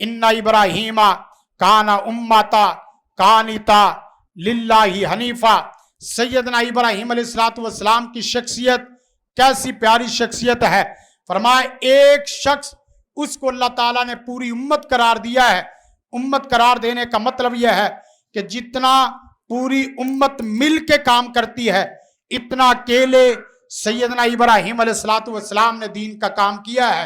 इन्ना इब्राहीमा काना उम्मता कानिता लिल्लाही हनीफा। सैयदना इब्राहीम अलैहिस्सलातु वस्सलाम की शख्सियत कैसी प्यारी शख्सियत है। फरमाया एक शख्स, उसको अल्लाह ताला ने पूरी उम्मत करार दिया है। उम्मत करार देने का मतलब यह है कि जितना पूरी उम्मत मिल के काम करती है, इतना अकेले सैयदना इब्राहीम अलैहिस्सलातु वस्सलाम ने दीन का काम किया है,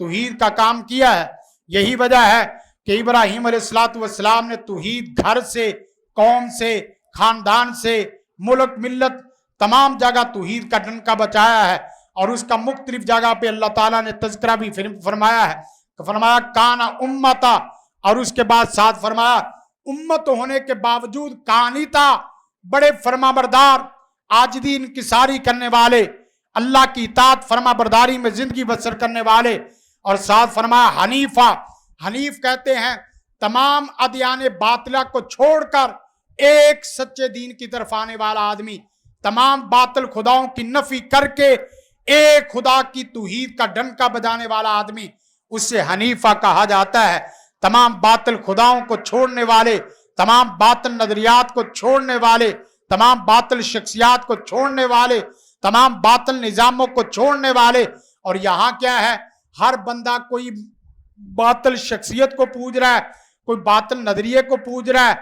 तौहीद का काम किया है। यही वजह है कि इब्राहीम अलैहिस्सलातु वस्सलाम ने तौहीद घर से, कौम से, खानदान से, मुल्क मिल्लत तमाम जगह तौहीद का डंका बचाया है। और उसका मुख्तलिफ जगह पे अल्लाह ताला ने तज़किरा भी फरमाया है। फरमाया काना उम्मता, और उसके बाद साथ फरमाया उम्मत होने के बावजूद कानिता, बड़े फरमाबरदार, आजिदी इनकिसारी करने वाले, अल्लाह की इताअत फरमाबरदारी में जिंदगी बसर करने वाले। और साथ फरमाया हनीफा, हनीफ कहते हैं तमाम अदियान बातिला को छोड़कर एक सच्चे दीन की तरफ आने वाला आदमी, तमाम बातिल खुदाओं की नफी करके एक खुदा की तौहीद का डंका बजाने वाला आदमी, उससे हनीफा कहा जाता है। तमाम बातिल खुदाओं को छोड़ने वाले, तमाम बातिल नजरियात को छोड़ने वाले, तमाम बातिल शख्सियात को छोड़ने वाले, तमाम बातिल निजामों को छोड़ने वाले। और यहाँ क्या है, हर बंदा कोई बातिल शख्सियत को पूज रहा है, कोई बातिल नजरिए को पूज रहा है,